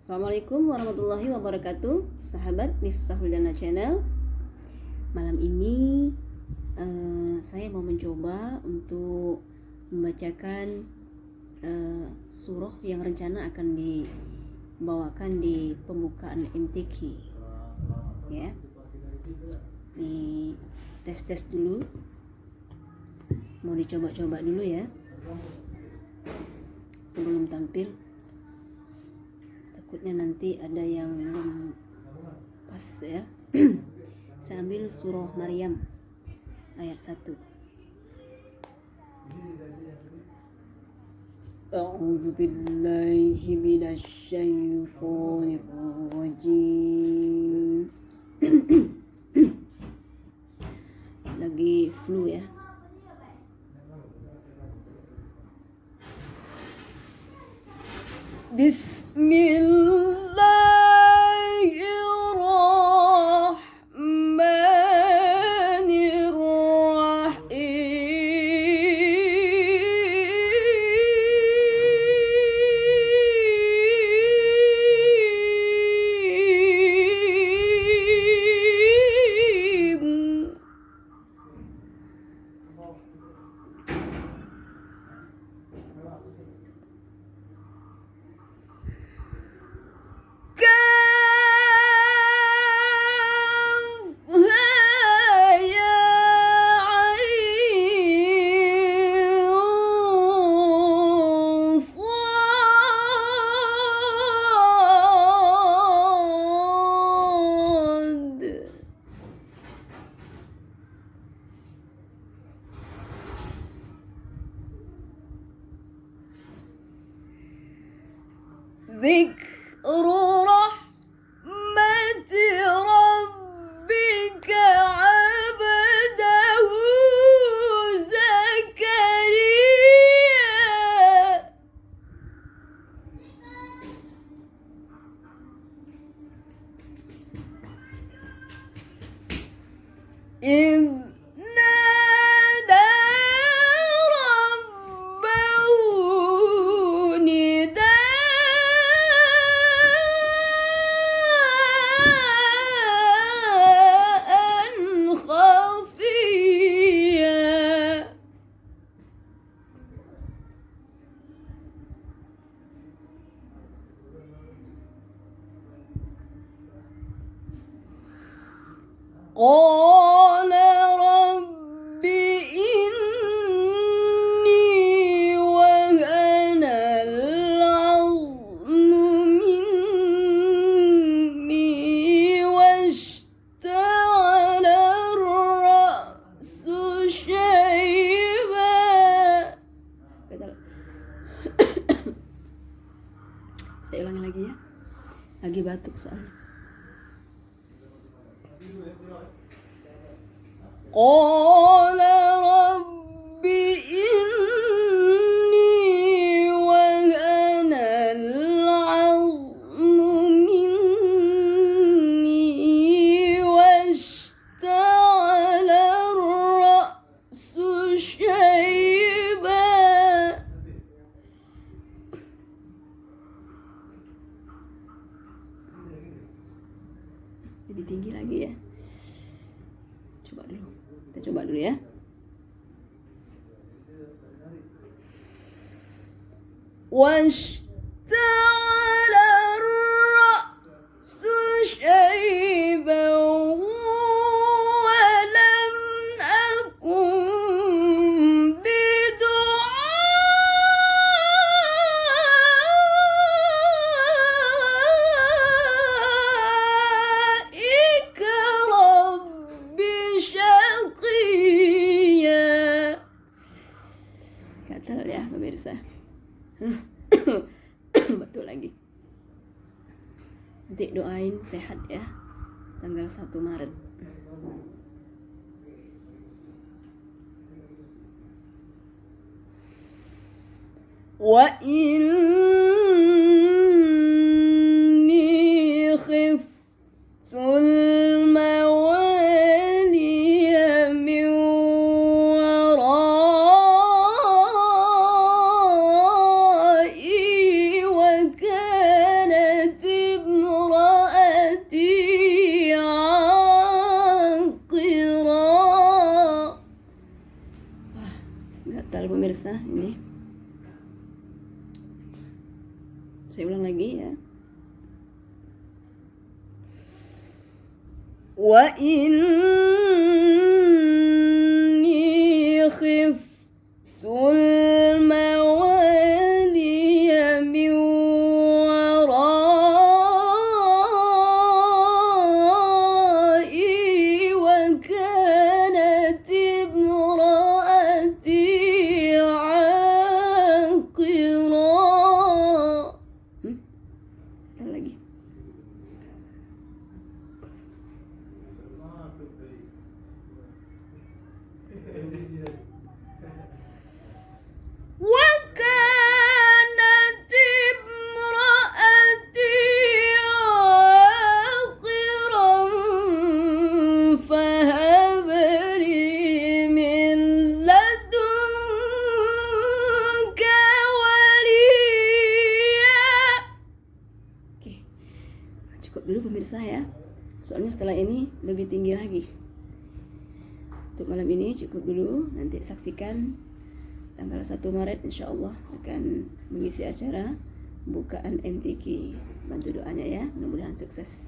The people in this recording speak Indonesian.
Assalamualaikum warahmatullahi wabarakatuh, sahabat Miftahul Jannah Channel. Malam ini saya mau mencoba untuk membacakan surah yang rencana akan dibawakan di pembukaan MTQ. Ya, di tes dulu, mau dicoba-coba dulu ya sebelum tampil. Takutnya nanti ada yang belum pas ya. Saya ambil surah Maryam ayat 1. A'udzu billahi minasy syaithanir rajim. Lagi flu ya. ذكر رحمة ربك عبده زكريا إذ نادى ربه نداء خفيا قال رب إني وهن العظم مني واشتعل الرأس شيبا. Saya ulangi lagi ya, lagi batuk soalnya. قال رب إني وهن العظم مني واشتعل الرأس شيبا. Lebih tinggi lagi ya. Kita coba dulu ya. واشتعل الرأس شيبا ولم أكن بدعائك رب شقيا. Gatal ya pemirsa. Betul lagi. Nanti doain sehat ya, tanggal 1 Maret. Wa inni khiftul mawaliya min warai wa kanat pemirsa, ini saya ulang lagi ya. Wa inni khiftul mawaliya min warai wa kanat imraati aqira. Lagi. وكانت امرأتي عاقرا فهب لي من لدنك وليا. Oke, cukup dulu pemirsa ya, soalnya setelah ini lebih tinggi lagi. Untuk malam ini cukup dulu, nanti saksikan tanggal 1 Maret insya Allah akan mengisi acara bukaan MTQ. Bantu doanya ya, mudah-mudahan sukses.